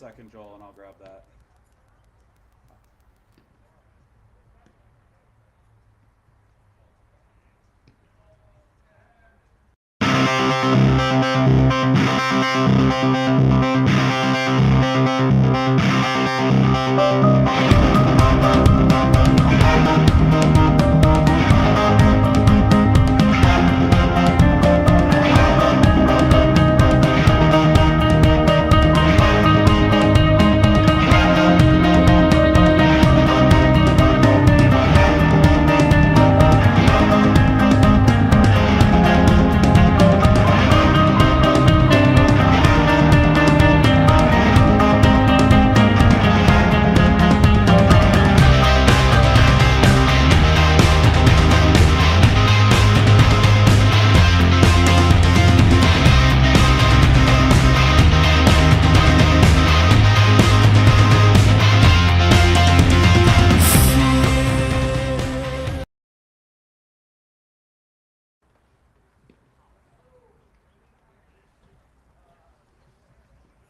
second, Joel, and I'll grab that.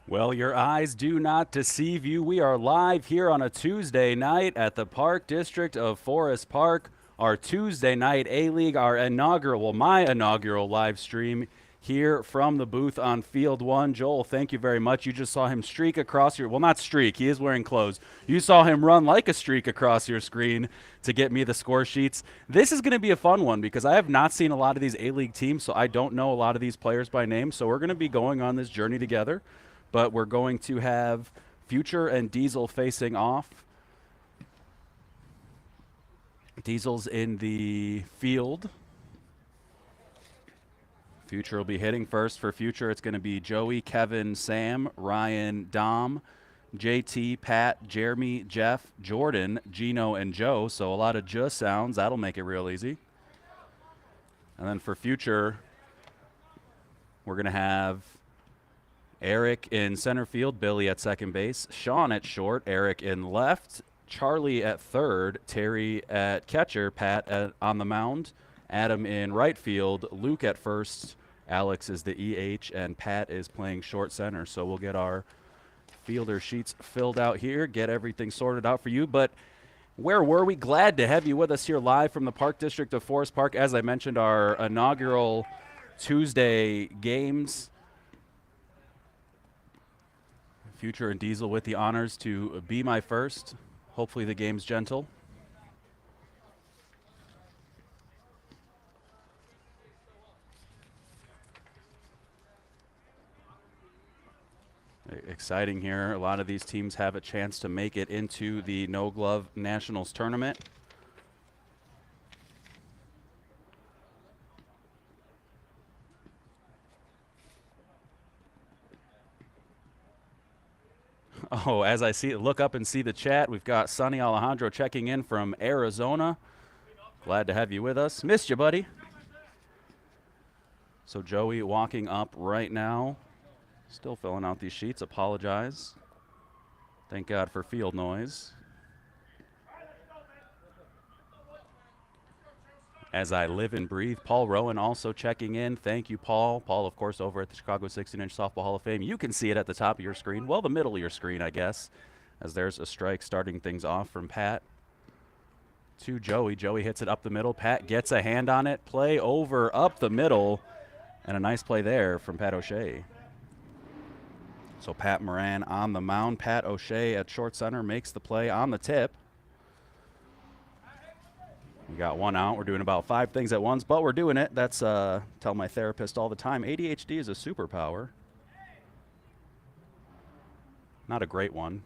Well, your eyes do not deceive you. We are live here on a Tuesday night at the Park District of Forest Park. Our Tuesday night A-League, our inaugural, well, my inaugural live stream here from the booth on Field 1. Joel, thank you very much. You just saw him streak across your, well, not streak, he is wearing clothes. You saw him run like a streak across your screen to get me the score sheets. This is going to be a fun one because I have not seen a lot of these A-League teams, so I don't know a lot of these players by name. So we're going to be going on this journey together. But we're going to have Future and Diesel facing off. Diesel's in the field. Future will be hitting first. For Future, it's going to be Joey, Kevin, Sam, Ryan, Dom, JT, Pat, Jeremy, Jeff, Jordan, Gino, and Joe. So a lot of just sounds. That'll make it real easy. And then for Future, we're going to have Eric in center field, Billy at second base, Sean at short, Eric in left, Charlie at third, Terry at catcher, Pat on the mound, Adam in right field, Luke at first, Alex is the EH, and Pat is playing short center. So we'll get our fielder sheets filled out here, get everything sorted out for you. But where were we? Glad to have you with us here live from the Park District of Forest Park. As I mentioned, our inaugural Tuesday games. Future and Diesel with the honors to be my first. Hopefully the game's gentle. Exciting here. A lot of these teams have a chance to make it into the No Glove Nationals tournament. Oh, as I see, look up and see the chat, we've got Sonny Alejandro checking in from Arizona. Glad to have you with us. Missed you, buddy. So Joey walking up right now. Still filling out these sheets. Apologize. Thank God for field noise. As I live and breathe, Paul Rowan also checking in. Thank you, Paul. Paul, of course, over at the Chicago 16-inch Softball Hall of Fame. You can see it at the top of your screen. Well, the middle of your screen, I guess, as there's a strike starting things off from Pat to Joey. Joey hits it up the middle. Pat gets a hand on it. Play over up the middle. And a nice play there from Pat O'Shea. So Pat Moran on the mound. Pat O'Shea at short center makes the play on the tip. We got one out. We're doing about 5 things at once, but we're doing it. That's tell my therapist all the time. ADHD is a superpower. Not a great one.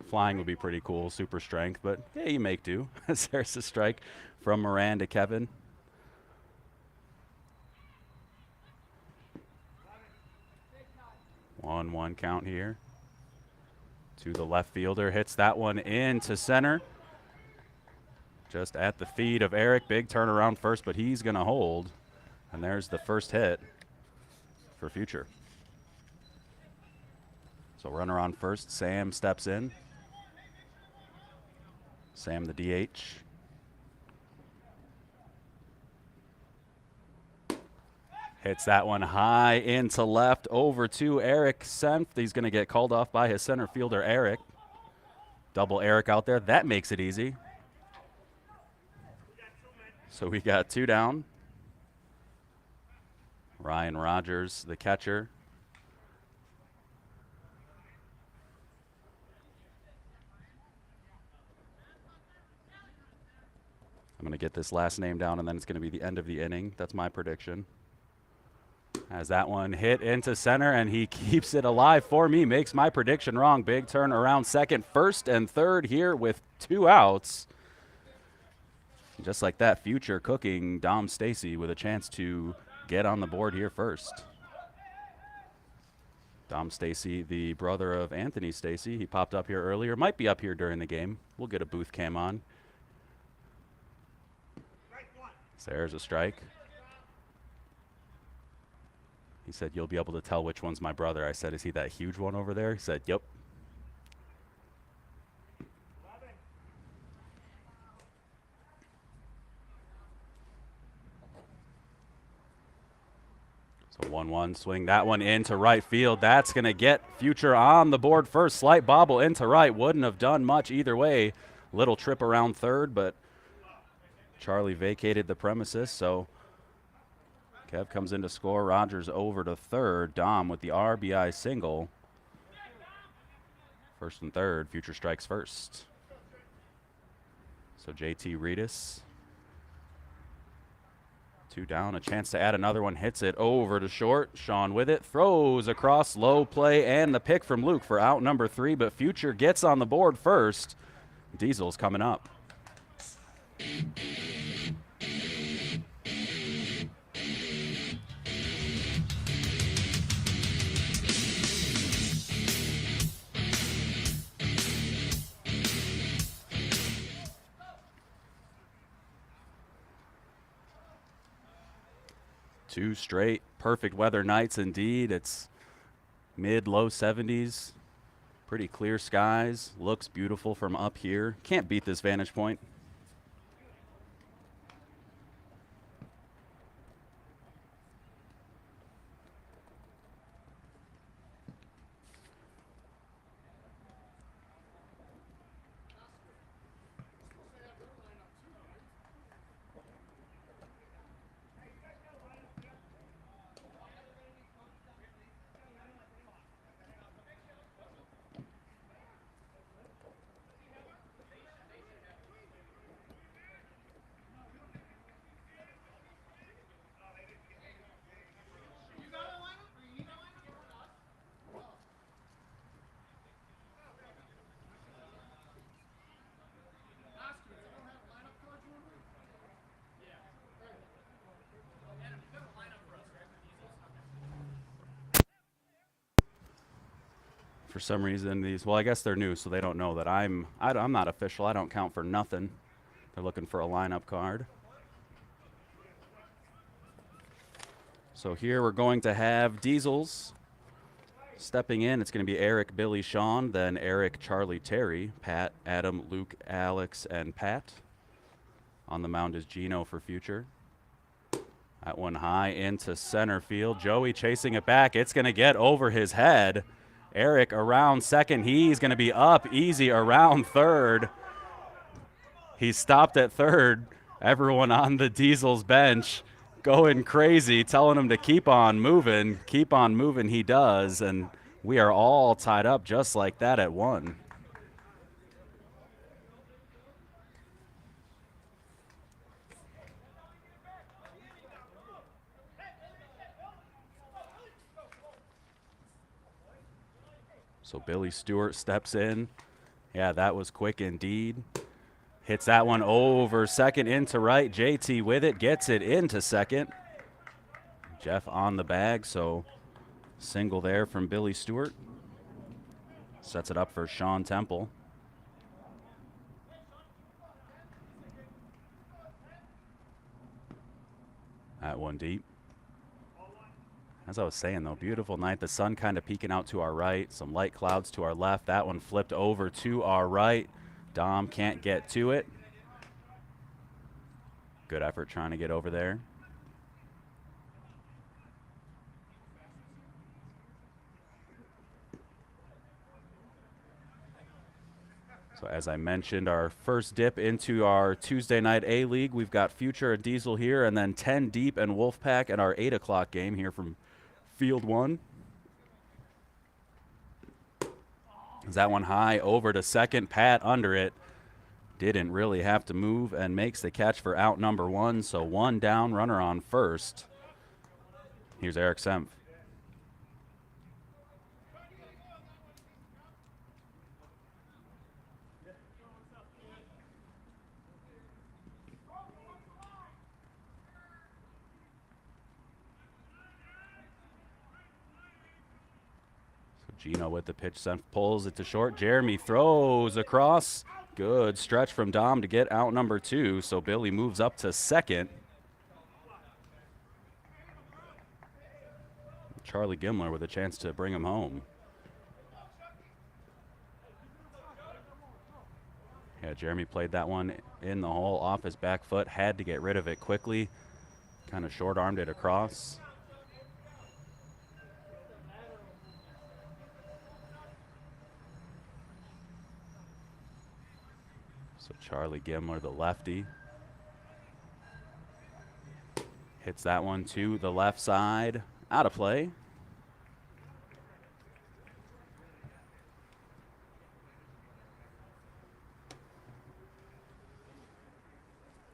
Flying would be pretty cool, super strength, but yeah, you make do. There's a strike from Moran to Kevin. One count here. To the left fielder, hits that one into center. Just at the feet of Eric. Big turnaround first, but he's going to hold. And there's the first hit for Future. So runner on first. Sam steps in. Sam the DH. Hits that one high into left over to Eric Senft. He's going to get called off by his center fielder, Eric. Double Eric out there. That makes it easy. So we got 2 down. Ryan Rogers, the catcher. I'm going to get this last name down, and then it's going to be the end of the inning. That's my prediction. As that one hit into center, and he keeps it alive for me. Makes my prediction wrong. Big turn around second, first, and third here with 2 outs. Just like that, future cooking Dom Stacy with a chance to get on the board here first. Dom Stacy, the brother of Anthony Stacy. He popped up here earlier. Might be up here during the game. We'll get a booth cam on. So there's a strike. He said, "You'll be able to tell which one's my brother." I said, "Is he that huge one over there?" He said, "Yep." So 1-1 swing that one into right field. That's going to get future on the board first. Slight bobble into right. Wouldn't have done much either way. Little trip around third, but Charlie vacated the premises, so Kev comes in to score. Rogers over to third. Dom with the RBI single. First and third. Future strikes first. So JT Reedus. 2 down. A chance to add another one. Hits it over to short. Sean with it. Throws across. Low play. And the pick from Luke for out number 3. But Future gets on the board first. Diesel's coming up. Two straight perfect weather nights indeed. It's mid-low 70s. Pretty clear skies. Looks beautiful from up here. Can't beat this vantage point. For some reason, these, well, I guess they're new, so they don't know that I'm not official. I don't count for nothing. They're looking for a lineup card. So here we're going to have Diesels stepping in. It's going to be Eric, Billy, Sean, then Eric, Charlie, Terry, Pat, Adam, Luke, Alex, and Pat. On the mound is Gino for Future. That one high into center field. Joey chasing it back. It's going to get over his head. Eric around second. He's going to be up easy around third. He stopped at third. Everyone on the Diesels bench going crazy, telling him to keep on moving. Keep on moving, he does. And we are all tied up just like that at 1. So Billy Stewart steps in. Yeah, that was quick indeed. Hits that one over second into right. JT with it, gets it into second. Jeff on the bag, so single there from Billy Stewart. Sets it up for Sean Temple. That one deep. As I was saying, though, beautiful night. The sun kind of peeking out to our right. Some light clouds to our left. That one flipped over to our right. Dom can't get to it. Good effort trying to get over there. So as I mentioned, our first dip into our Tuesday night A-League. We've got Future and Diesel here, and then 10 Deep and Wolfpack in our 8 o'clock game here from Field 1. Is that one high over to second? Pat under it. Didn't really have to move and makes the catch for out number 1. So 1 down, runner on first. Here's Eric Semp. Gino with the pitch, pulls it to short. Jeremy throws across. Good stretch from Dom to get out number 2. So Billy moves up to second. Charlie Gimler with a chance to bring him home. Yeah, Jeremy played that one in the hole off his back foot. Had to get rid of it quickly. Kind of short-armed it across. So Charlie Gimler, the lefty, hits that one to the left side. Out of play.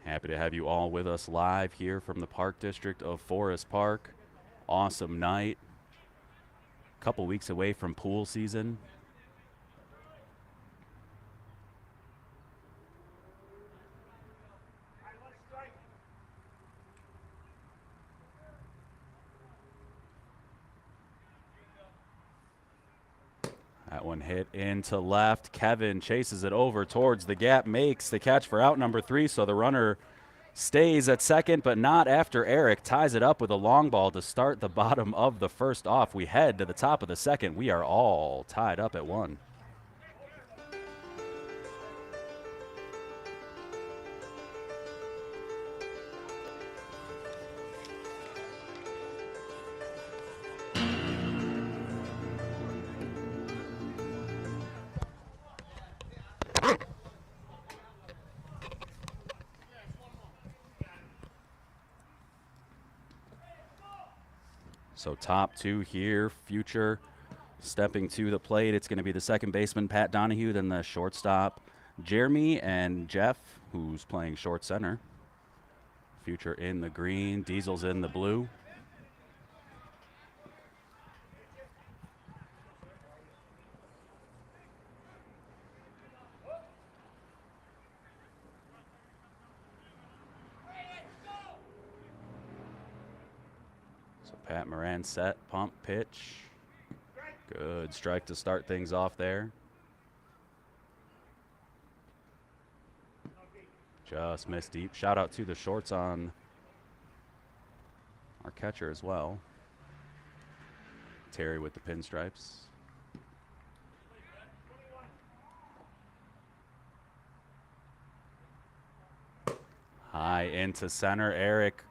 Happy to have you all with us live here from the Park District of Forest Park. Awesome night. A couple weeks away from pool season. That one hit into left. Kevin chases it over towards the gap, makes the catch for out number 3. So the runner stays at second, but not after Eric ties it up with a long ball to start the bottom of the first off. We head to the top of the second. We are all tied up at 1. So top 2 here, Future stepping to the plate. It's going to be the second baseman, Pat Donahue, then the shortstop, Jeremy, and Jeff, who's playing short center. Future in the green, Diesel's in the blue. Pat Moran set, pump, pitch. Good strike to start things off there. Just missed deep. Shout out to the shorts on our catcher as well. Terry with the pinstripes. High into center. Eric,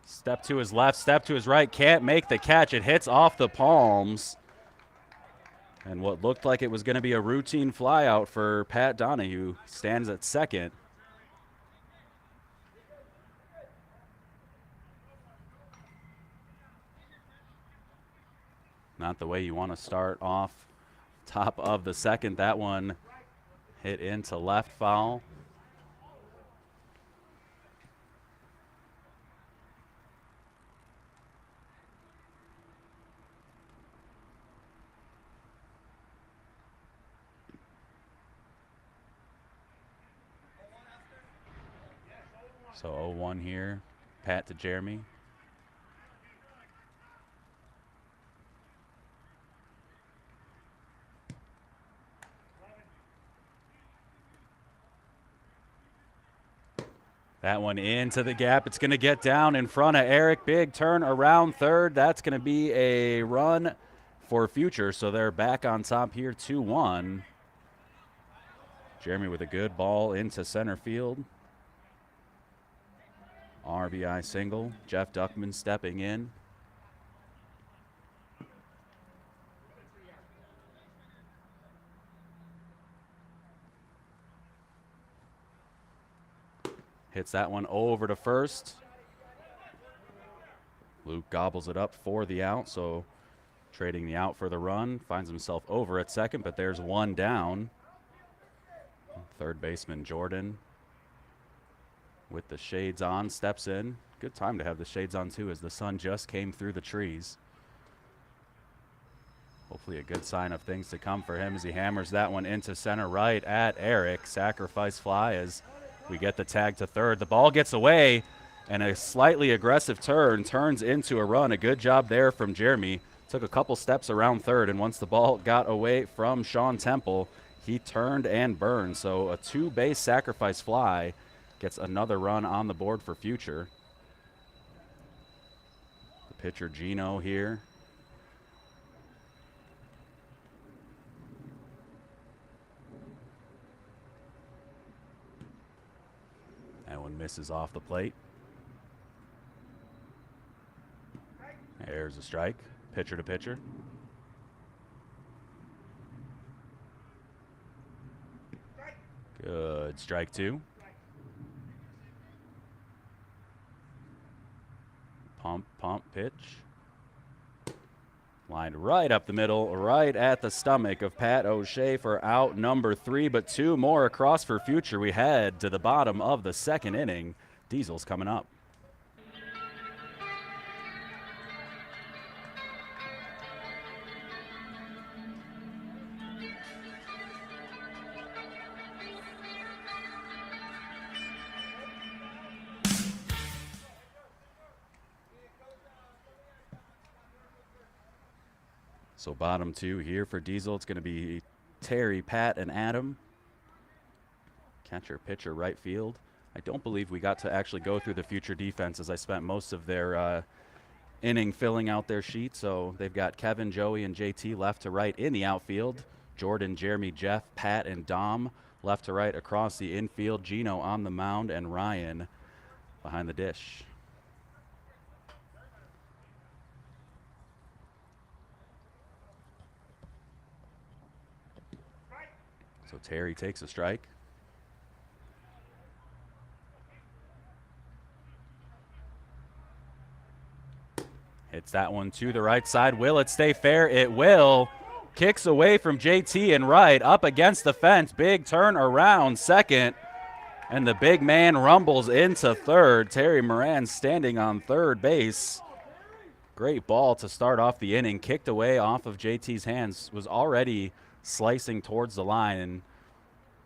step to his left, step to his right, can't make the catch. It hits off the palms. And what looked like it was going to be a routine flyout for Pat Donahue stands at second. Not the way you want to start off top of the second. That one hit into left foul. So 0-1 here. Pat to Jeremy. That one into the gap. It's going to get down in front of Eric. Big turn around third. That's going to be a run for Future. So they're back on top here, 2-1. Jeremy with a good ball into center field. RBI single. Jeff Duckman stepping in. Hits that one over to first. Luke gobbles it up for the out, so trading the out for the run. Finds himself over at second, but there's one down. Third baseman Jordan with the shades on steps in. Good time to have the shades on too, as the sun just came through the trees. Hopefully a good sign of things to come for him as he hammers that one into center right at Eric. Sacrifice fly as we get the tag to third. The ball gets away, and a slightly aggressive turn turns into a run. A good job there from Jeremy. Took a couple steps around third, and once the ball got away from Sean Temple, he turned and burned. So a two-base sacrifice fly gets another run on the board for future. The pitcher Gino here. That one misses off the plate. There's a strike. Pitcher to pitcher. Good. Strike two. Pump, pitch. Lined right up the middle, right at the stomach of Pat O'Shea for out number 3, but 2 more across for future. We head to the bottom of the second inning. Diesel's coming up. So bottom 2 here for Diesel. It's going to be Terry, Pat, and Adam. Catcher, pitcher, right field. I don't believe we got to actually go through the future defense, as I spent most of their inning filling out their sheet. So they've got Kevin, Joey, and JT left to right in the outfield. Jordan, Jeremy, Jeff, Pat, and Dom left to right across the infield. Gino on the mound, and Ryan behind the dish. So Terry takes a strike. Hits that one to the right side. Will it stay fair? It will. Kicks away from JT and right, up against the fence. Big turn around second, and the big man rumbles into third. Terry Moran standing on third base. Great ball to start off the inning. Kicked away off of JT's hands. Was already slicing towards the line, and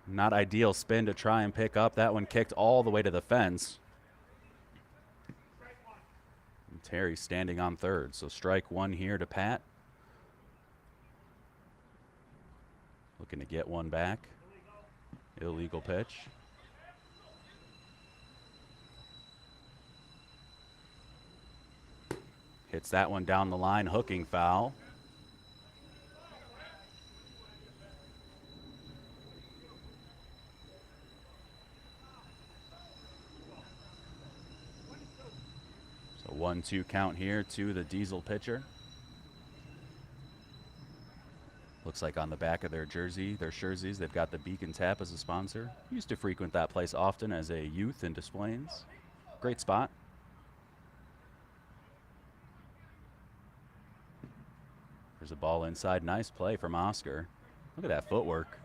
not ideal spin to try and pick up. That one kicked all the way to the fence. And Terry standing on third, so strike one here to Pat. Looking to get one back. Illegal pitch. Hits that one down the line, hooking foul. So 1-2 count here to the Diesel pitcher. Looks like on the back of their jerseys, they've got the Beacon Tap as a sponsor. Used to frequent that place often as a youth in Des Plaines. Great spot. There's a ball inside. Nice play from Oscar. Look at that footwork.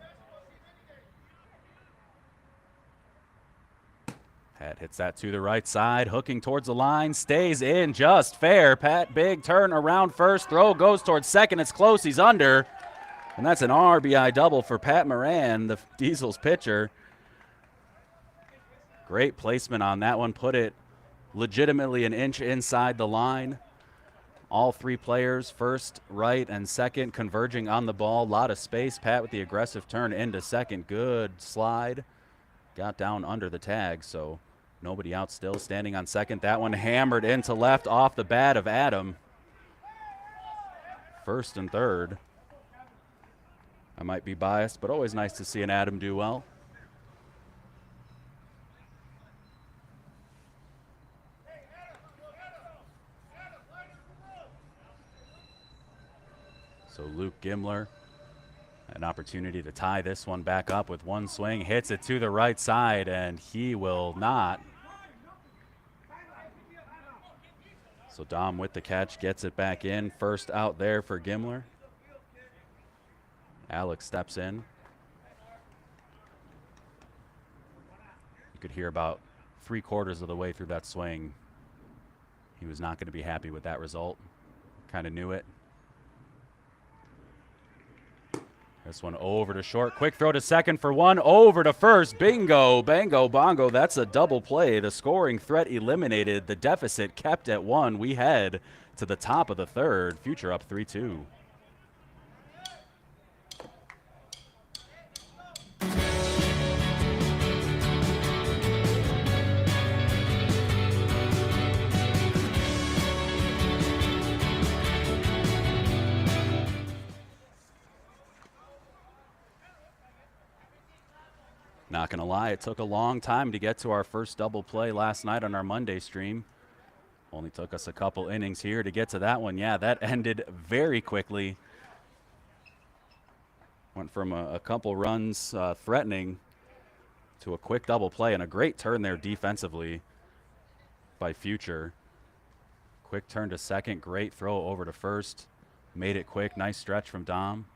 Pat hits that to the right side, hooking towards the line, stays in just fair. Pat, big turn around first, throw goes towards second. It's close, he's under. And that's an RBI double for Pat Moran, the Diesels pitcher. Great placement on that one. Put it legitimately an inch inside the line. All three players, first, right, and second, converging on the ball. A lot of space. Pat with the aggressive turn into second. Good slide. Got down under the tag, so nobody out still. Standing on second. That one hammered into left off the bat of Adam. First and third. I might be biased, but always nice to see an Adam do well. So Luke Gimler, an opportunity to tie this one back up with one swing. Hits it to the right side, and he will not So Dom with the catch, gets it back in. First out there for Gimler. Alex steps in. You could hear about 3/4 of the way through that swing, he was not going to be happy with that result. Kind of knew it. This one over to short. Quick throw to second for one. Over to first. Bingo, bango, bongo. That's a double play. The scoring threat eliminated. The deficit kept at 1. We head to the top of the third. Future up 3-2. Not going to lie, it took a long time to get to our first double play last night on our Monday stream. Only took us a couple innings here to get to that one. Yeah, that ended very quickly. Went from a couple runs threatening to a quick double play, and a great turn there defensively by Future. Quick turn to second, great throw over to first. Made it quick, nice stretch from Dom.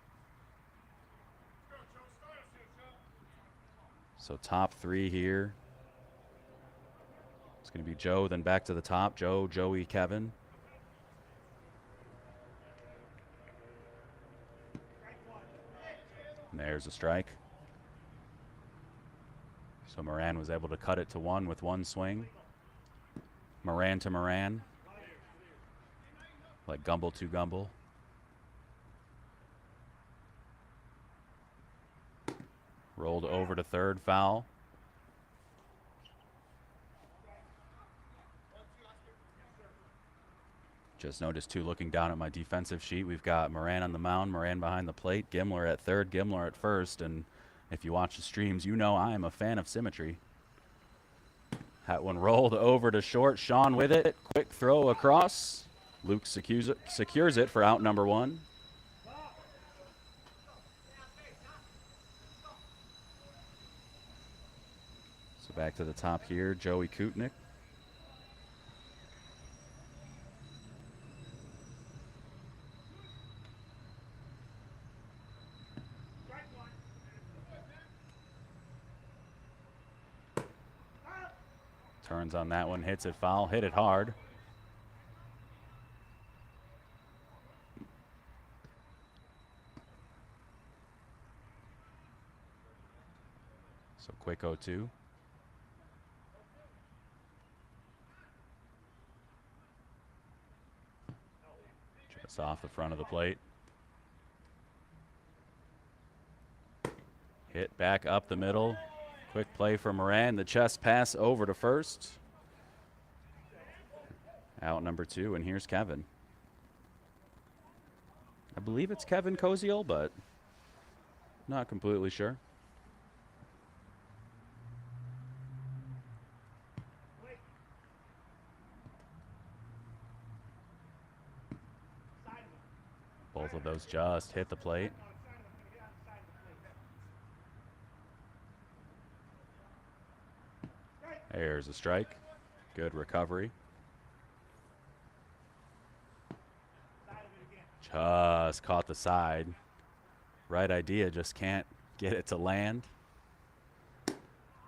So top 3 here. It's going to be Joe, then back to the top. Joe, Joey, Kevin. And there's a strike. So Moran was able to cut it to 1 with 1 swing. Moran to Moran. Like Gumble to Gumble. Rolled over to third, foul. Just noticed too, looking down at my defensive sheet, we've got Moran on the mound, Moran behind the plate, Gimler at third, Gimler at first, and if you watch the streams, you know I am a fan of symmetry. That one rolled over to short, Sean with it, quick throw across. Luke secures it for out number 1. So back to the top here, Joey Kutnick. Turns on that one, hits it foul, hit it hard. So quick 0-2. Just off the front of the plate. Hit back up the middle. Quick play for Moran. The chest pass over to first. Out number 2, and here's Kevin. I believe it's Kevin Koziel, but not completely sure. Both of those just hit the plate. There's a strike. Good recovery. Just caught the side. Right idea, just can't get it to land.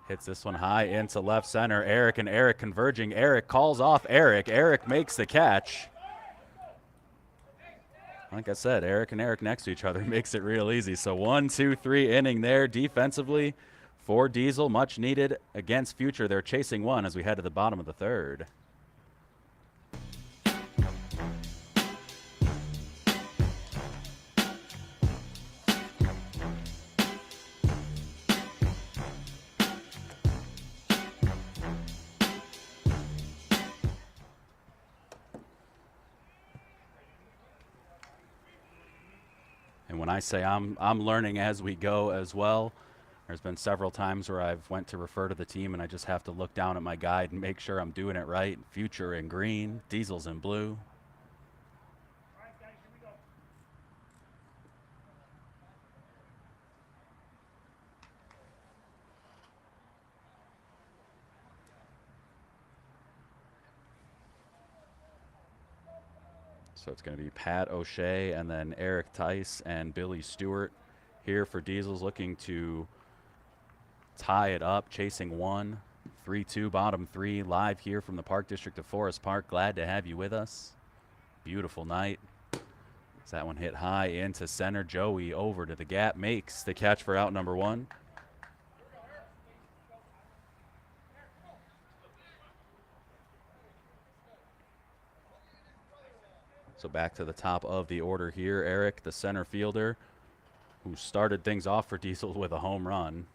Hits this one high into left center. Eric and Eric converging. Eric calls off Eric. Eric makes the catch. Like I said, Eric and Eric next to each other makes it real easy. So 1, 2, 3 inning there defensively for Diesel. Much needed against Future. They're chasing 1 as we head to the bottom of the third. And when I say I'm learning as we go as well. There's been several times where I've went to refer to the team and I just have to look down at my guide and make sure I'm doing it right. Future in green, Diesel's in blue. So it's going to be Pat O'Shea and then Eric Tice and Billy Stewart here for Diesels, looking to tie it up, chasing one. 3-2, bottom three, live here from the Park District of Forest Park. Glad to have you with us. Beautiful night. As that one hit high into center. Joey over to the gap, makes the catch for out number one. So back to the top of the order here. Eric, the center fielder, who started things off for Diesel with a home run.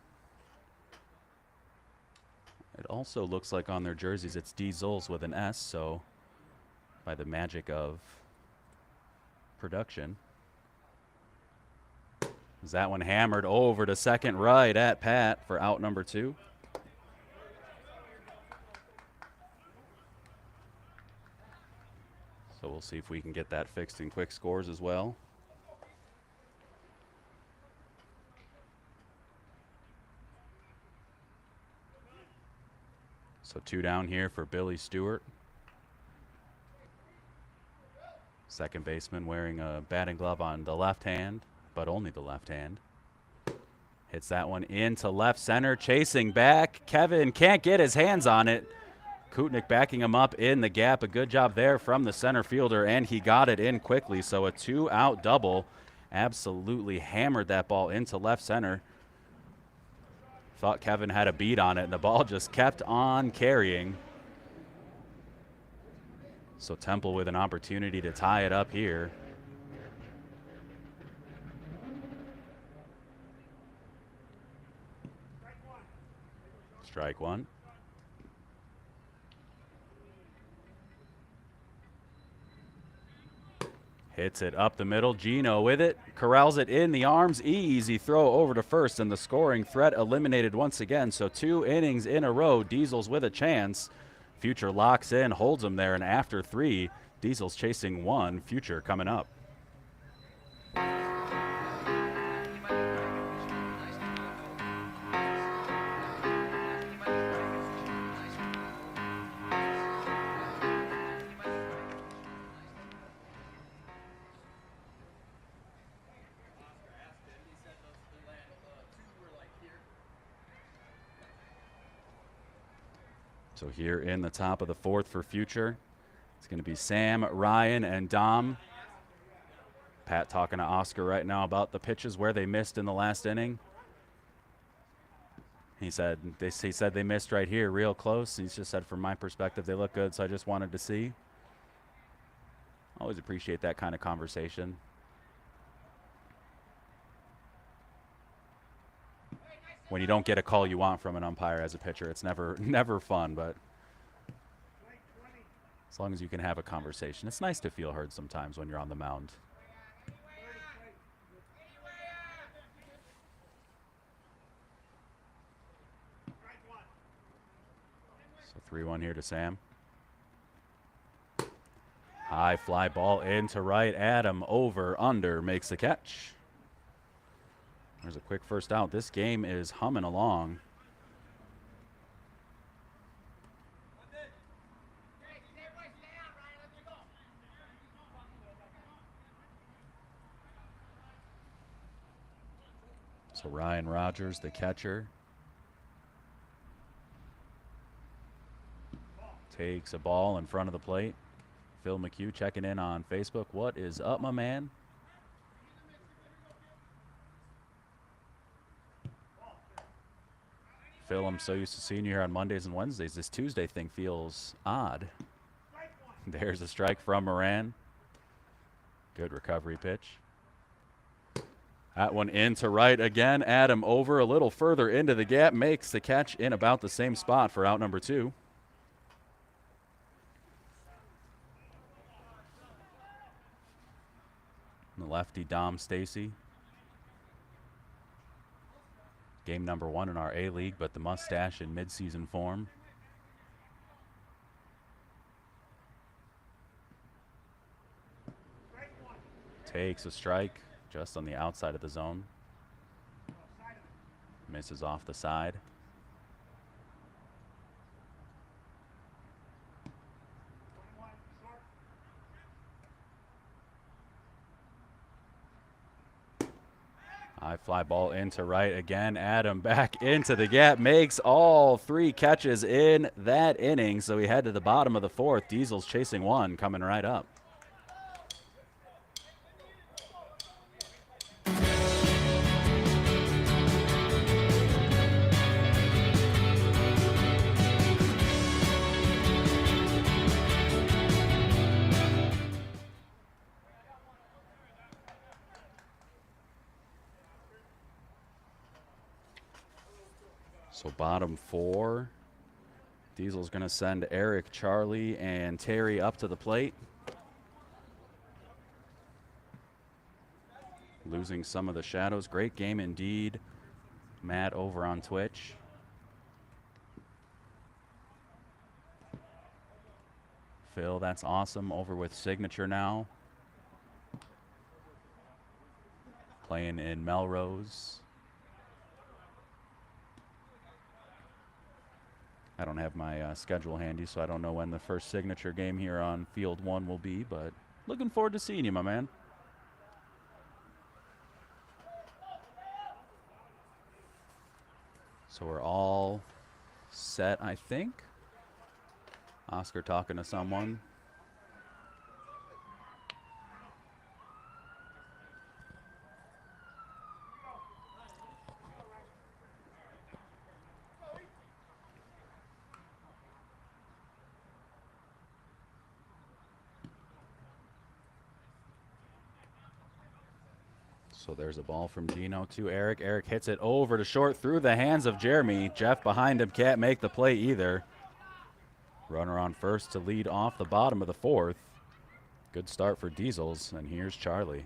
It also looks like on their jerseys it's Diesels with an S, so by the magic of production. Is that one hammered over to second right at Pat for out number two? So we'll see if we can get that fixed in quick scores as well. So two down here for Billy Stewart. Second baseman wearing a batting glove on the left hand, but only the left hand. Hits that one into left center, chasing back. Kevin can't get his hands on it. Kutnick backing him up in the gap. A good job there from the center fielder, and he got it in quickly. So a two-out double. Absolutely hammered that ball into left center. Thought Kevin had a beat on it, and the ball just kept on carrying. So Temple with an opportunity to tie it up here. Strike one. Hits it up the middle. Gino with it. Corrals it in the arms. Easy throw over to first, and the scoring threat eliminated once again. So 2 innings in a row. Diesels with a chance. Future locks in, holds him there, and after 3, Diesels chasing 1. Future coming up. So here in the top of the 4th for Future, it's going to be Sam, Ryan, and Dom. Pat talking to Oscar right now about the pitches where they missed in the last inning. He said they missed right here, real close. He just said, from my perspective, they look good, so I just wanted to see. Always appreciate that kind of conversation. When you don't get a call you want from an umpire as a pitcher, it's never fun, but as long as you can have a conversation. It's nice to feel heard sometimes when you're on the mound. So 3-1 here to Sam. High fly ball into right. Adam over, under, makes the catch. There's a quick first out. This game is humming along. So Ryan Rogers, the catcher, takes a ball in front of the plate. Phil McHugh checking in on Facebook. What is up, my man? Phil, I'm so used to seeing you here on Mondays and Wednesdays. This Tuesday thing feels odd. There's a strike from Moran. Good recovery pitch. That one into right again. Adam over, a little further into the gap, makes the catch in about the same spot for out number 2. The lefty Dom Stacy. Game number 1 in our A-League, but the mustache in midseason form. Takes a strike just on the outside of the zone. Misses off the side. High fly ball into right again. Adam back into the gap, makes all 3 catches in that inning. So we head to the bottom of the 4th. Diesel's chasing 1, coming right up. So bottom 4, Diesel's going to send Eric, Charlie, and Terry up to the plate. Losing some of the shadows. Great game indeed, Matt, over on Twitch. Phil, that's awesome. Over with Signature now. Playing in Melrose. I don't have my schedule handy, so I don't know when the first Signature game here on Field 1 will be, but looking forward to seeing you, my man. So we're all set, I think. Oscar talking to someone. So there's a ball from Gino to Eric. Eric hits it over to short through the hands of Jeremy. Jeff behind him can't make the play either. Runner on first to lead off the bottom of the 4th. Good start for Diesels, and here's Charlie.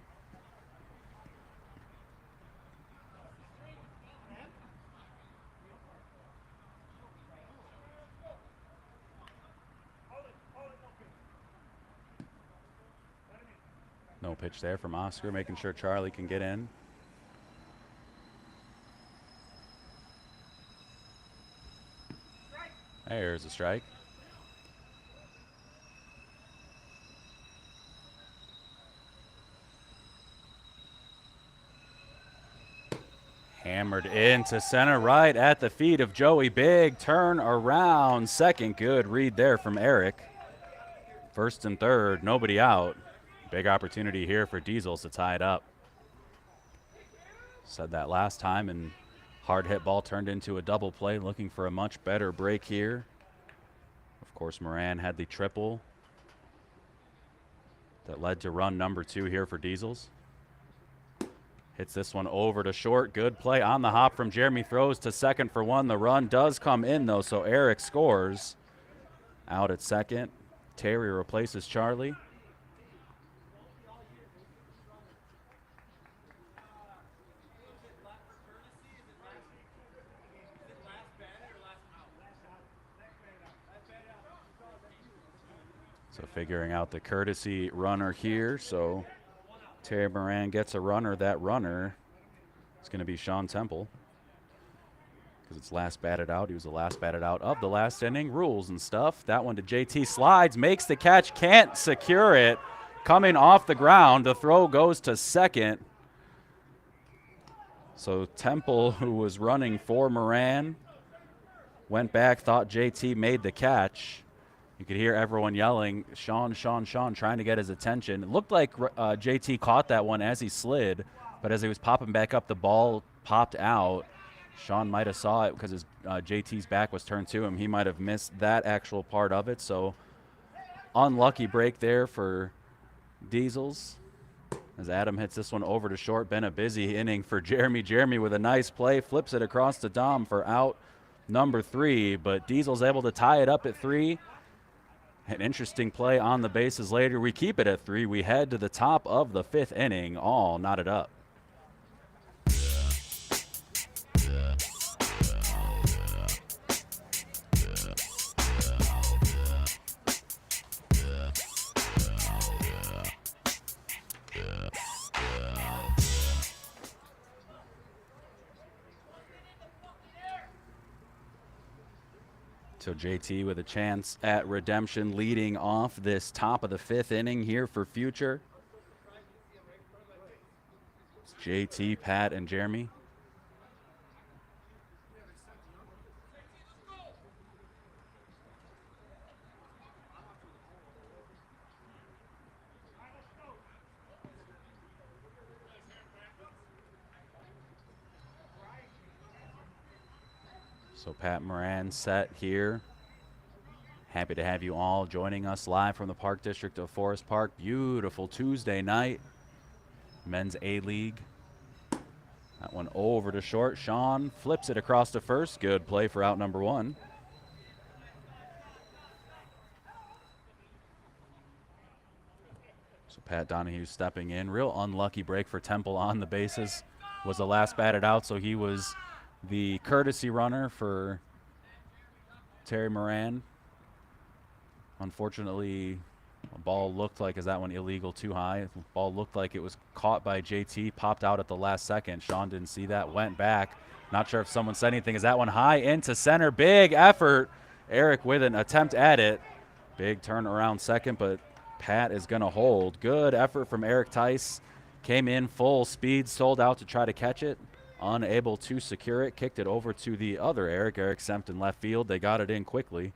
No pitch there from Oscar, making sure Charlie can get in. There's a strike. Hammered into center right at the feet of Joey. Big turn around. Second good read there from Eric. First and third, nobody out. Big opportunity here for Diesels to tie it up. Said that last time, and hard hit ball turned into a double play, looking for a much better break here. Of course, Moran had the triple that led to run number 2 here for Diesels. Hits this one over to short. Good play on the hop from Jeremy. Throws to second for 1. The run does come in, though, so Eric scores. Out at second. Terry replaces Charlie. So figuring out the courtesy runner here. So Terry Moran gets a runner. That runner is going to be Sean Temple, because it's last batted out. He was the last batted out of the last inning. Rules and stuff. That one to JT. Slides, makes the catch, can't secure it. Coming off the ground, the throw goes to second. So Temple, who was running for Moran, went back, thought JT made the catch. You could hear everyone yelling, Sean, Sean, Sean, trying to get his attention. It looked like JT caught that one as he slid, but as he was popping back up, the ball popped out. Sean might have saw it because his JT's back was turned to him. He might have missed that actual part of it. So unlucky break there for Diesels. As Adam hits this one over to short. Been a busy inning for Jeremy. Jeremy with a nice play, flips it across to Dom for out number 3, but Diesel's able to tie it up at 3. An interesting play on the bases later. We keep it at 3. We head to the top of the 5th inning, all knotted up. So JT with a chance at redemption, leading off this top of the 5th inning here for Future. It's JT, Pat, and Jeremy. So Pat Moran set here. Happy to have you all joining us live from the Park District of Forest Park. Beautiful Tuesday night. Men's A-League. That one over to short. Sean flips it across to first. Good play for out number one. So Pat Donahue stepping in. Real unlucky break for Temple on the bases. Was the last batted out, so he was the courtesy runner for Terry Moran. Unfortunately, a ball looked like, is that one illegal, too high? The ball looked like it was caught by JT, popped out at the last second. Sean didn't see that, went back. Not sure if someone said anything. Is that one high into center? Big effort. Eric with an attempt at it. Big turnaround second, but Pat is going to hold. Good effort from Eric Tice. Came in full speed, sold out to try to catch it. Unable to secure it. Kicked it over to the other Eric. Eric Sempt in left field. They got it in quickly.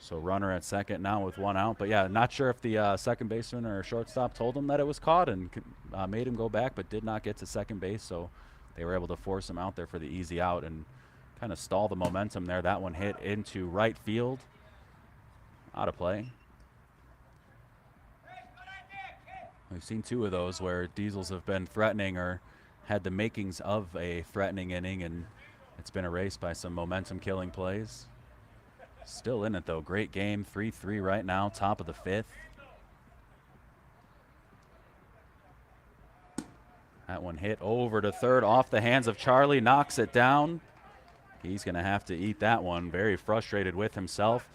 So runner at second now with one out. But, yeah, not sure if the second baseman or shortstop told him that it was caught and made him go back, but did not get to second base. So they were able to force him out there for the easy out and kind of stall the momentum there. That one hit into right field. Out of play. We've seen two of those where Diesels have been threatening or had the makings of a threatening inning, and it's been erased by some momentum-killing plays. Still in it, though. Great game. 3-3 right now, top of the fifth. That one hit over to third off the hands of Charlie. Knocks it down. He's going to have to eat that one. Very frustrated with himself.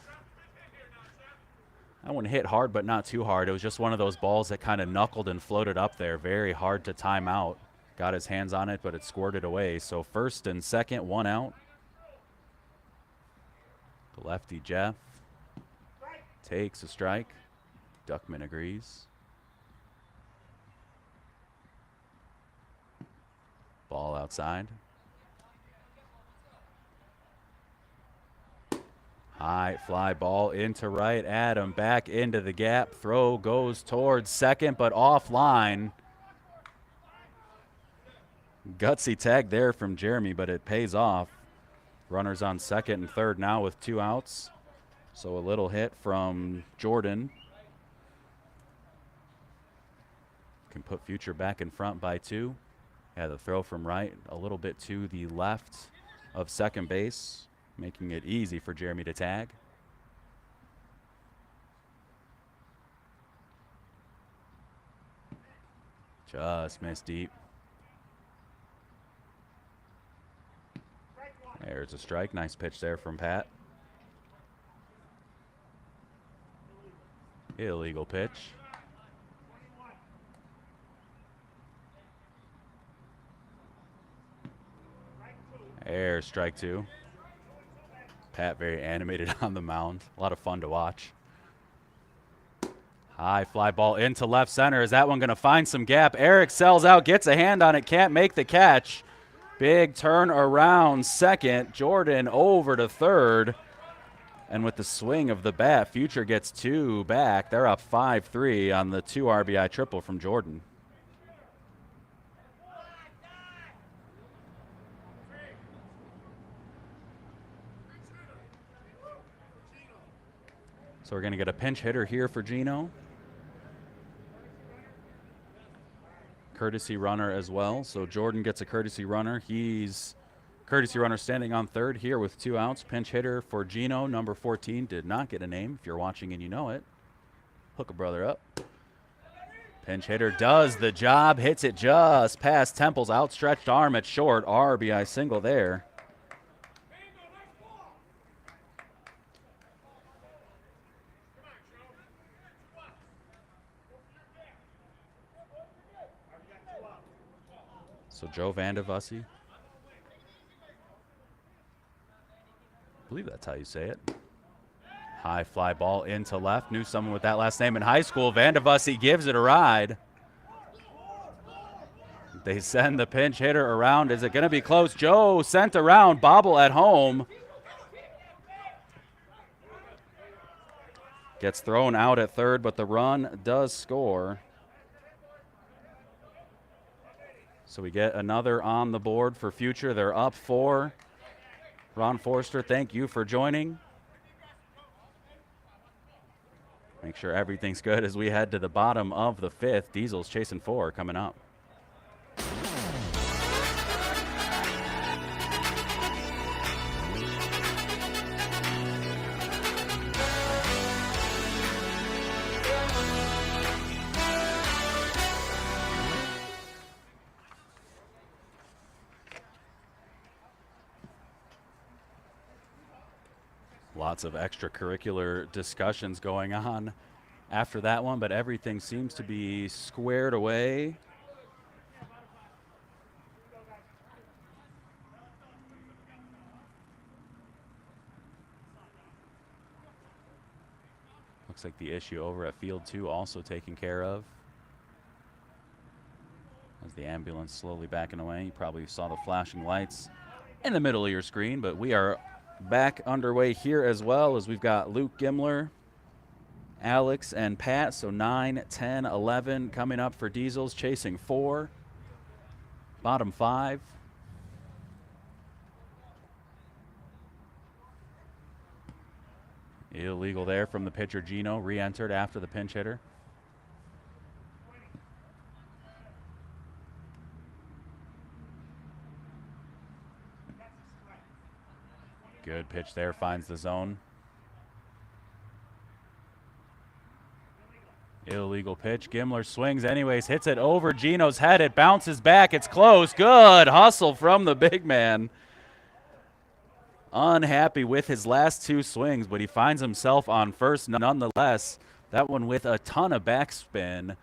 That one hit hard, but not too hard. It was just one of those balls that kind of knuckled and floated up there. Very hard to time out. Got his hands on it, but it squirted away. So first and second, one out. The lefty Jeff takes a strike. Duckman agrees. Ball outside. High fly ball into right. Adam back into the gap. Throw goes towards second, but offline. Gutsy tag there from Jeremy, but it pays off. Runners on second and third now with two outs. So a little hit from Jordan. Can put Future back in front by two. Yeah, the throw from right a little bit to the left of second base, making it easy for Jeremy to tag. Just missed deep. There's a strike. Nice pitch there from Pat. Illegal pitch. There's strike two. Pat very animated on the mound. A lot of fun to watch. High fly ball into left center. Is that one going to find some gap? Eric sells out, gets a hand on it, can't make the catch. Big turn around second. Jordan over to third. And with the swing of the bat, Future gets two back. They're up 5-3 on the 2 RBI triple from Jordan. So we're going to get a pinch hitter here for Gino. Courtesy runner as well. So Jordan gets a courtesy runner. He's courtesy runner standing on third here with 2 outs. Pinch hitter for Gino, number 14. Did not get a name. If you're watching and you know it, hook a brother up. Pinch hitter does the job. Hits it just past Temple's outstretched arm at short. RBI single there. So Joe Vandevussy. I believe that's how you say it. High fly ball into left. Knew someone with that last name in high school. Vandevussy gives it a ride. They send the pinch hitter around. Is it going to be close? Joe sent around, bobble at home. Gets thrown out at third, but the run does score. So we get another on the board for future. They're up 4. Ron Forster, thank you for joining. Make sure everything's good as we head to the bottom of the 5th. Diesel's chasing 4 coming up. Lots of extracurricular discussions going on after that one, but everything seems to be squared away. Looks like the issue over at Field 2 also taken care of. As the ambulance slowly backing away. You probably saw the flashing lights in the middle of your screen, but we are back underway here as well as we've got Luke Gimler, Alex, and Pat. So 9, 10, 11 coming up for Diesels, chasing 4. Bottom 5. Illegal there from the pitcher Gino, re-entered after the pinch hitter. Good pitch there, finds the zone. Illegal pitch. Gimler swings anyways, hits it over Gino's head. It bounces back. It's close. Good hustle from the big man. Unhappy with his last 2 swings, but he finds himself on first nonetheless. That one with a ton of backspin.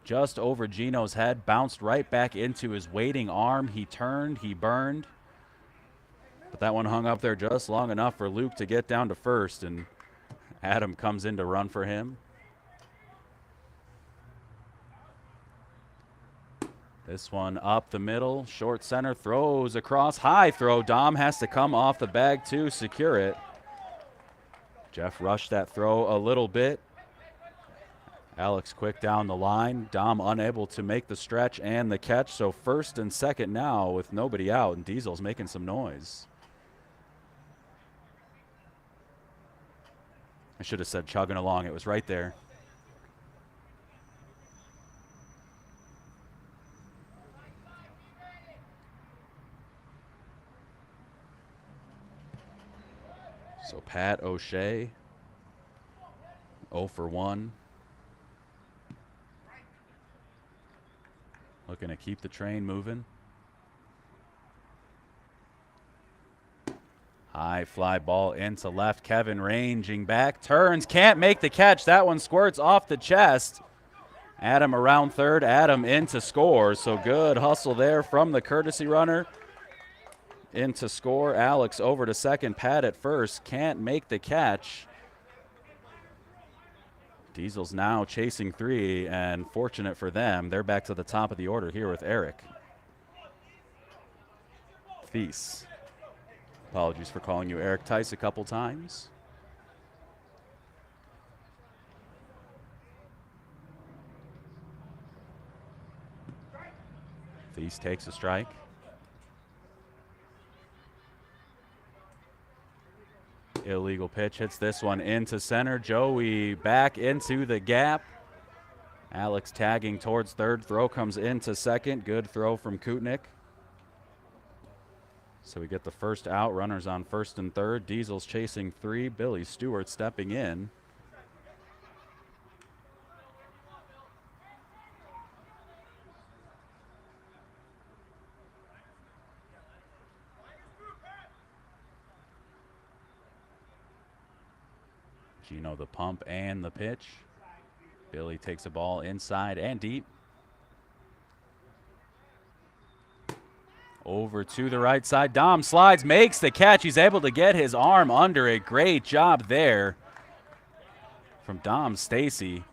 Just over Gino's head. Bounced right back into his waiting arm. He turned. He burned. But that one hung up there just long enough for Luke to get down to first, and Adam comes in to run for him. This one up the middle, short center, throws across, high throw. Dom has to come off the bag to secure it. Jeff rushed that throw a little bit. Alex quick down the line. Dom unable to make the stretch and the catch, so first and second now with nobody out, and Diesel's making some noise. I should have said chugging along. It was right there. So Pat O'Shea, 0 for 1. Looking to keep the train moving. High fly ball into left. Kevin ranging back, turns, can't make the catch. That one squirts off the chest. Adam around third, Adam in to score. So good hustle there from the courtesy runner. In to score. Alex over to second. Pat at first, can't make the catch. Diesel's now chasing 3, and fortunate for them, they're back to the top of the order here with Eric Thies. Apologies for calling you Eric Tice a couple times. Thies takes a strike. Illegal pitch, hits this one into center. Joey back into the gap. Alex tagging towards third. Throw comes into second. Good throw from Kutnick. So we get the first out. Runners on first and third. Diesel's chasing 3. Billy Stewart stepping in. Gino the pump and the pitch. Billy takes a ball inside and deep. Over to the right side. Dom slides, makes the catch. He's able to get his arm under it. Great job there from Dom Stacy.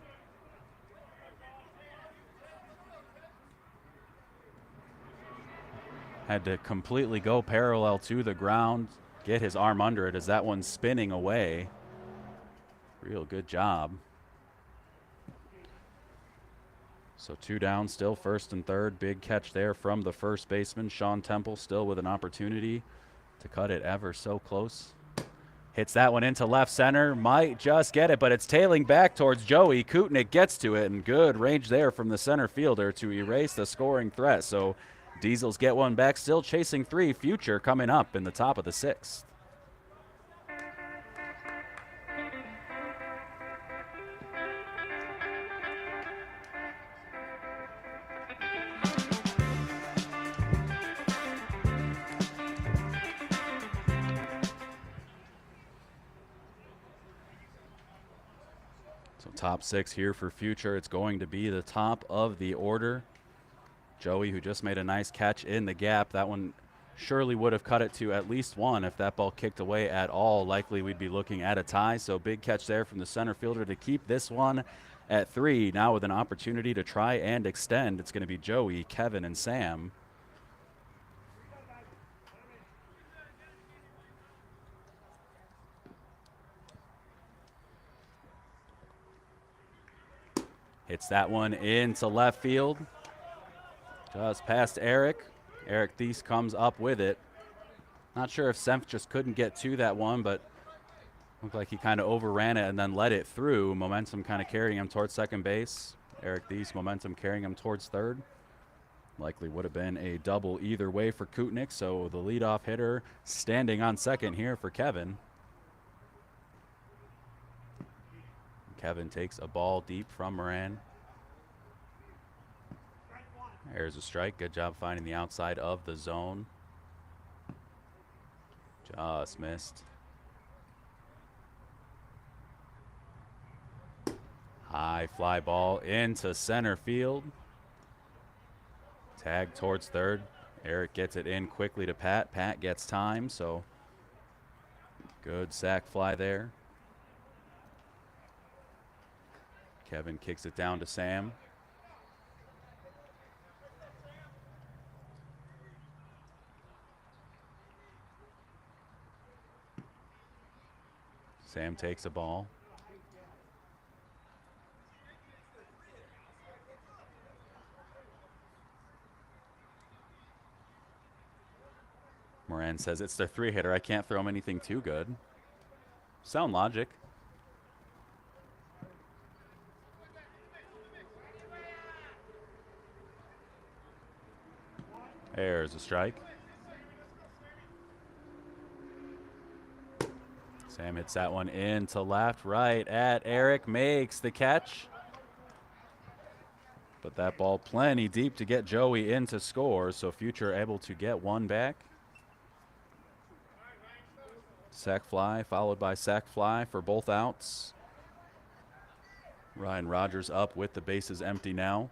Had to completely go parallel to the ground, get his arm under it as that one's spinning away. Real good job. So 2 down, still first and third. Big catch there from the first baseman. Sean Temple still with an opportunity to cut it ever so close. Hits that one into left center. Might just get it, but it's tailing back towards Joey. Kutnick gets to it, and good range there from the center fielder to erase the scoring threat. So Diesels get one back, still chasing 3. Future coming up in the top of the 6th. So top 6 here for Future. It's going to be the top of the order. Joey, who just made a nice catch in the gap. That one surely would have cut it to at least 1 if that ball kicked away at all. Likely we'd be looking at a tie. So big catch there from the center fielder to keep this one at 3. Now with an opportunity to try and extend. It's going to be Joey, Kevin, and Sam. Hits that one into left field. Just past Eric. Eric Thies comes up with it. Not sure if Senf just couldn't get to that one, but looked like he kind of overran it and then let it through. Momentum kind of carrying him towards second base. Eric Thies, momentum carrying him towards third. Likely would have been a double either way for Kutnick, so the leadoff hitter standing on second here for Kevin. Kevin takes a ball deep from Moran. There's a strike. Good job finding the outside of the zone. Just missed. High fly ball into center field. Tag towards third. Eric gets it in quickly to Pat. Pat gets time, so good sac fly there. Kevin kicks it down to Sam. Sam takes a ball. Moran says it's their 3-hitter. I can't throw him anything too good. Sound logic. There's a strike. Sam hits that one into left, right at Eric, makes the catch. But that ball plenty deep to get Joey in to score, so Future able to get one back. Sac fly followed by sac fly for both outs. Ryan Rogers up with the bases empty now.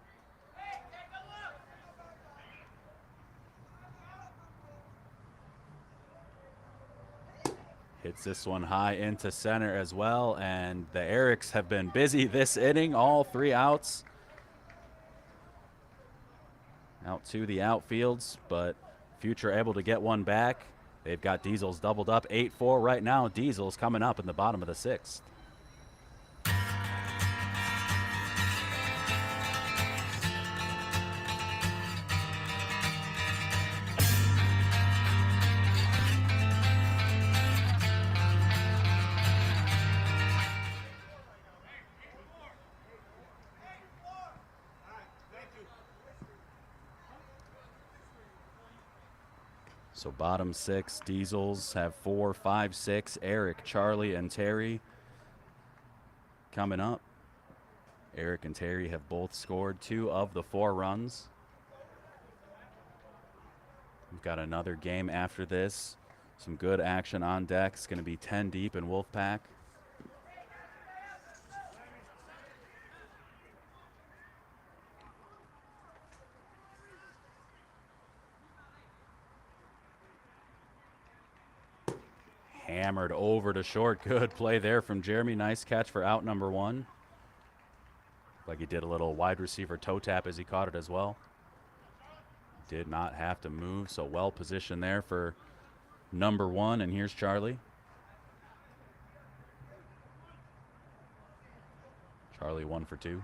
Hits this one high into center as well, and the Erics have been busy this inning, all 3 outs. Out to the outfields, but Future able to get one back. They've got Diesels doubled up 8-4 right now. Diesels coming up in the bottom of the 6th. So bottom 6, Diesels have 4, 5, 6. Eric, Charlie, and Terry coming up. Eric and Terry have both scored 2 of the 4 runs. We've got another game after this. Some good action on deck. It's going to be 10 deep in Wolfpack. Hammered over to short. Good play there from Jeremy. Nice catch for out number 1. Like he did a little wide receiver toe tap as he caught it as well. Did not have to move, so well positioned there for number 1. And here's Charlie. Charlie 1 for 2.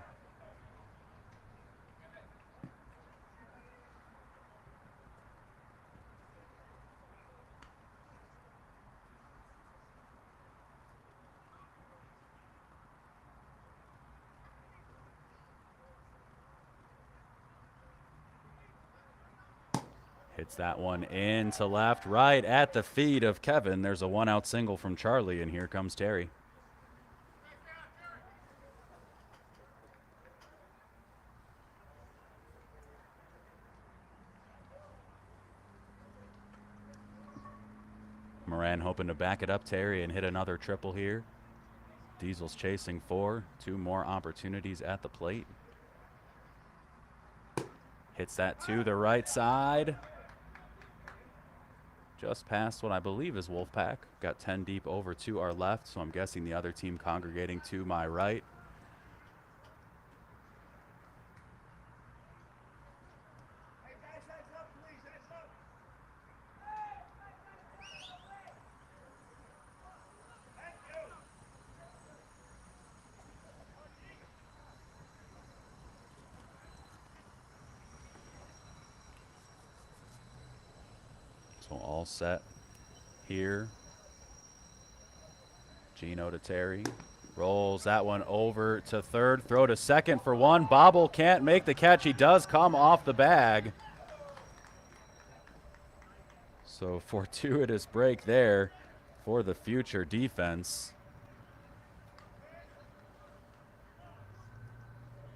Hits that one into left, right at the feet of Kevin. There's a 1-out single from Charlie, and here comes Terry. Moran hoping to back it up, Terry, and hit another triple here. Diesel's chasing 4. 2 more opportunities at the plate. Hits that to the right side. Just past what I believe is Wolfpack. Got 10 deep over to our left, so I'm guessing the other team congregating to my right. So all set here. Gino to Terry. Rolls that one over to third. Throw to second for 1. Bobble can't make the catch. He does come off the bag. So fortuitous break there for the future defense.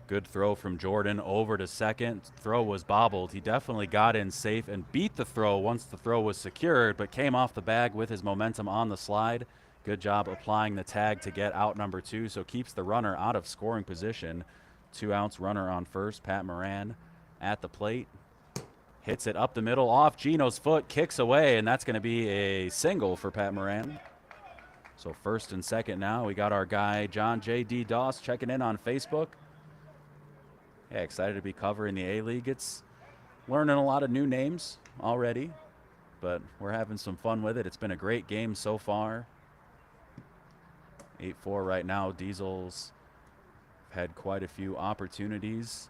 Good throw from Jordan over to second. Throw was bobbled. He definitely got in safe and beat the throw once the throw was secured, but came off the bag with his momentum on the slide. Good job applying the tag to get out number 2, so keeps the runner out of scoring position. 2 outs, runner on first. Pat Moran at the plate. Hits it up the middle off Gino's foot, kicks away, and that's going to be a single for Pat Moran. So first and second now. We got our guy John J.D. Doss checking in on Facebook. Yeah, excited to be covering the A-League. It's learning a lot of new names already, but we're having some fun with it. It's been a great game so far. 8-4 right now. Diesel's had quite a few opportunities.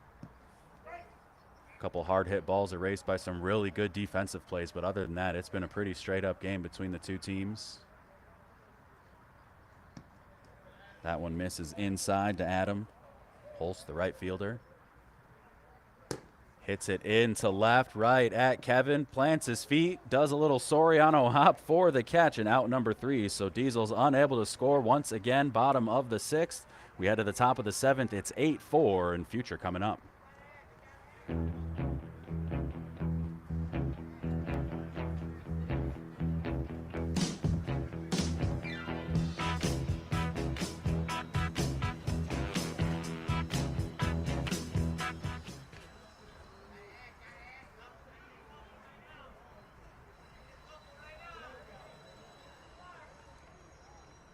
A couple hard hit balls erased by some really good defensive plays, but other than that, it's been a pretty straight up game between the two teams. That one misses inside to Adam Holst, the right fielder. Hits it into left, right at Kevin. Plants his feet, does a little Soriano hop for the catch, and out number 3. So Diesel's unable to score once again, bottom of the 6th. We head to the top of the 7th. It's 8-4, and future coming up.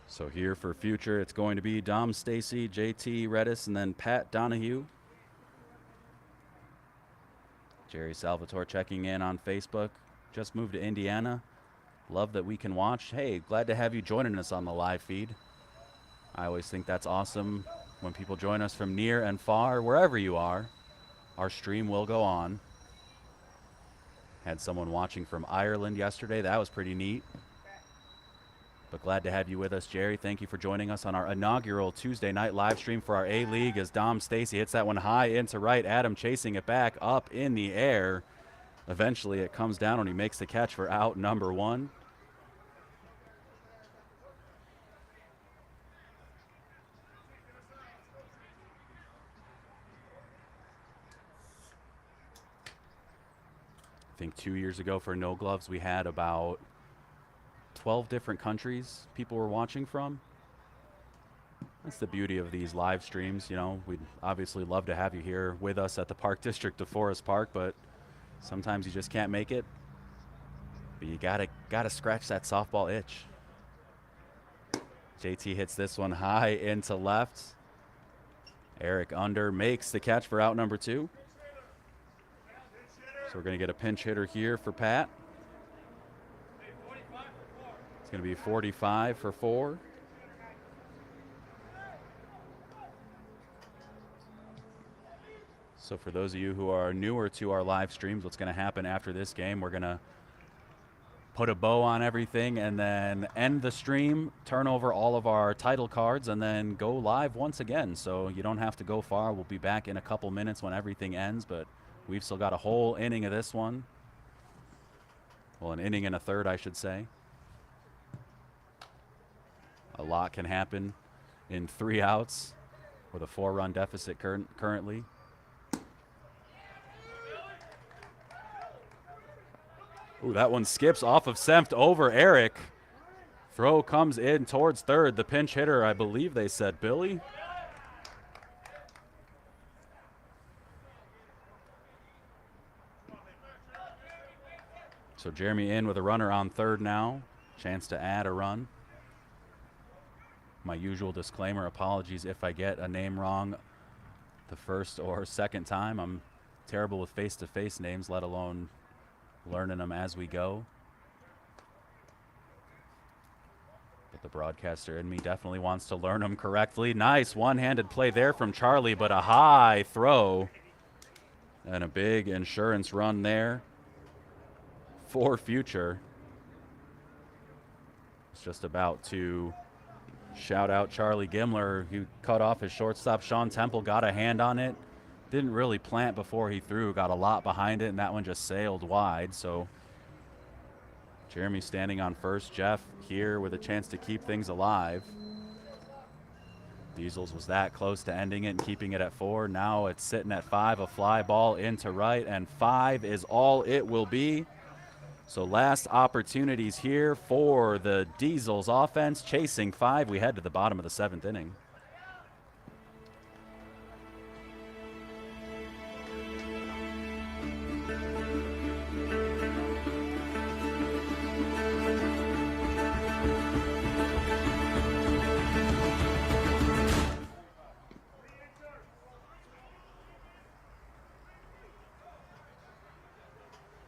So here for future, it's going to be Dom Stacy, JT Redis, and then Pat Donahue. Jerry Salvatore checking in on Facebook. Just moved to Indiana. Love that we can watch. Hey, glad to have you joining us on the live feed. I always think that's awesome when people join us from near and far, wherever you are. Our stream will go on. Had someone watching from Ireland yesterday. That was pretty neat. But glad to have you with us, Jerry. Thank you for joining us on our inaugural Tuesday night live stream for our A-League as Dom Stacy hits that one high into right. Adam chasing it back up in the air. Eventually it comes down and he makes the catch for out number 1. I think 2 years ago for No Gloves, we had about 12 different countries people were watching from. That's the beauty of these live streams. You know, we'd obviously love to have you here with us at the Park District of Forest Park, but sometimes you just can't make it. But you gotta scratch that softball itch. JT hits this one high into left. Eric under makes the catch for out number 2. So we're going to get a pinch hitter here for Pat. It's going to be 45 for 4. So for those of you who are newer to our live streams, what's going to happen after this game, we're going to put a bow on everything and then end the stream, turn over all of our title cards, and then go live once again. So you don't have to go far. We'll be back in a couple minutes when everything ends, but we've still got a whole inning of this one. Well, an inning and a third, I should say. A lot can happen in 3 outs with a 4-run deficit currently. Ooh, that one skips off of Senft over Eric. Throw comes in towards third. The pinch hitter, I believe they said Billy. So Jeremy in with a runner on third now. Chance to add a run. My usual disclaimer, apologies if I get a name wrong the first or second time. I'm terrible with face-to-face names, let alone learning them as we go. But the broadcaster in me definitely wants to learn them correctly. Nice one-handed play there from Charlie, but a high throw. And a big insurance run there for future. It's just about to shout out Charlie Gimler, who cut off his shortstop. Sean Temple got a hand on it. Didn't really plant before he threw, got a lot behind it, and that one just sailed wide. So Jeremy standing on first, Jeff here with a chance to keep things alive. Diesels was that close to ending it and keeping it at 4. Now it's sitting at 5, a fly ball into right, and 5 is all it will be. So last opportunities here for the Diesels offense, chasing 5. We head to the bottom of the 7th inning.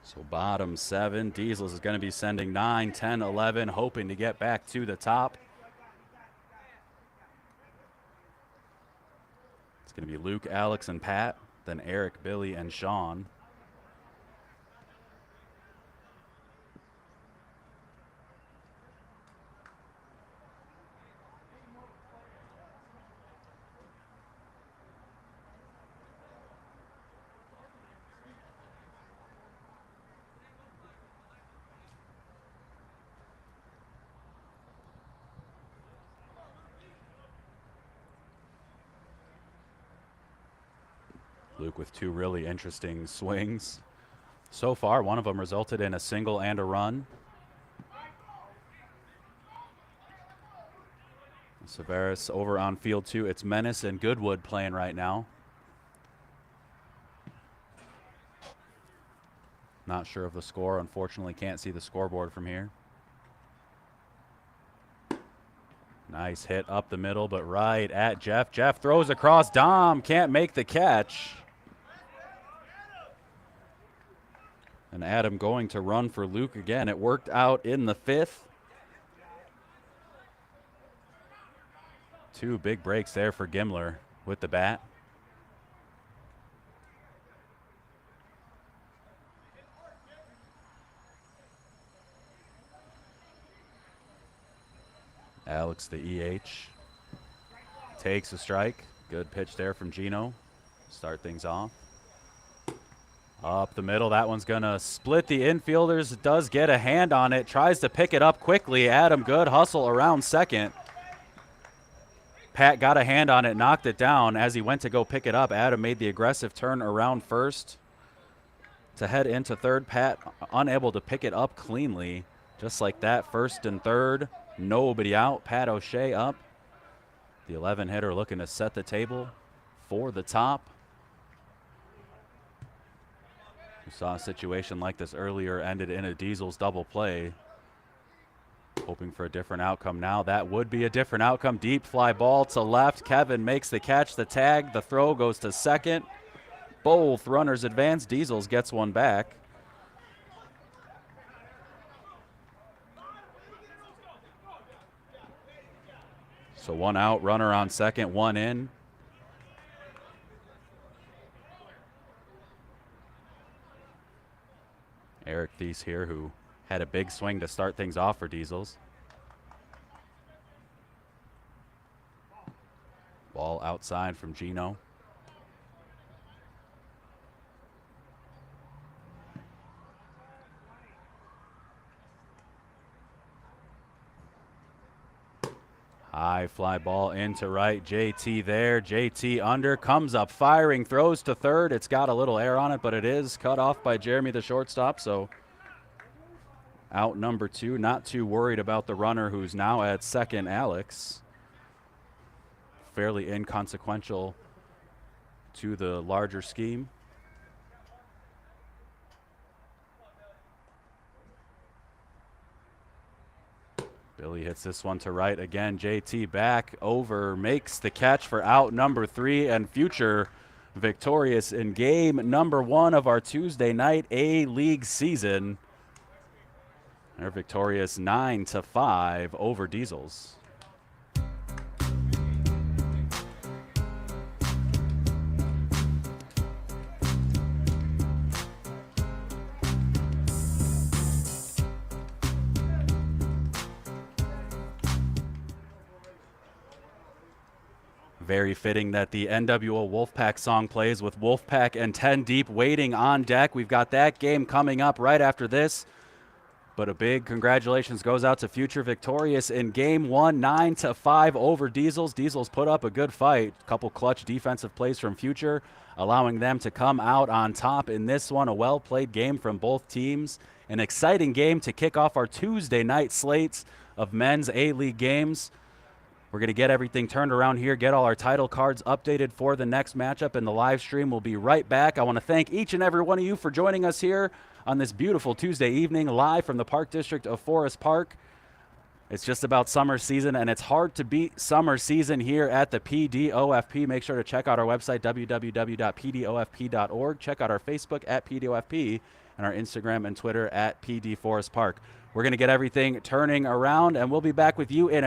So bottom 7, Diesels is going to be sending 9, 10, 11, hoping to get back to the top. It's going to be Luke, Alex, and Pat, then Eric, Billy, and Sean. Luke with 2 really interesting swings. So far, one of them resulted in a single and a run. Severus over on field 2. It's Menace and Goodwood playing right now. Not sure of the score. Unfortunately, can't see the scoreboard from here. Nice hit up the middle, but right at Jeff. Jeff throws across. Dom can't make the catch. And Adam going to run for Luke again. It worked out in the 5th. 2 big breaks there for Gimler with the bat. Alex, the EH, takes a strike. Good pitch there from Gino. Start things off. Up the middle, that one's gonna split the infielders. It does get a hand on it, tries to pick it up quickly. Adam, good hustle around second. Pat got a hand on it, knocked it down. As he went to go pick it up, Adam made the aggressive turn around first to head into third. Pat unable to pick it up cleanly. Just like that, first and third, nobody out. Pat O'Shea up. The 11 hitter looking to set the table for the top. We saw a situation like this earlier, ended in a Diesels double play. Hoping for a different outcome now. That would be a different outcome. Deep fly ball to left. Kevin makes the catch, the tag. The throw goes to second. Both runners advance. Diesels gets one back. So one out, runner on second, one in. Eric Thies here, who had a big swing to start things off for Diesels. Ball outside from Gino. High fly ball into right. JT there. JT under, comes up firing, throws to third. It's got a little air on it, but it is cut off by Jeremy, the shortstop. So out number 2. Not too worried about the runner who's now at second, Alex. Fairly inconsequential to the larger scheme. Billy hits this one to right again. JT back over, makes the catch for out number 3, and future victorious in game number 1 of our Tuesday night A-League season. They're victorious 9-5 over Diesels. Very fitting that the NWO Wolfpack song plays with Wolfpack and 10 Deep waiting on deck. We've got that game coming up right after this. But a big congratulations goes out to Future victorious in game 1, 9-5 over Diesels. Diesels put up a good fight. A couple clutch defensive plays from Future, allowing them to come out on top in this one. A well-played game from both teams. An exciting game to kick off our Tuesday night slates of men's A-League games. We're going to get everything turned around here, get all our title cards updated for the next matchup in the live stream. We'll be right back. I want to thank each and every one of you for joining us here on this beautiful Tuesday evening, live from the Park District of Forest Park. It's just about summer season, and it's hard to beat summer season here at the PDOFP. Make sure to check out our website, www.pdofp.org. Check out our Facebook at PDOFP and our Instagram and Twitter at PD Forest Park. We're going to get everything turning around, and we'll be back with you in a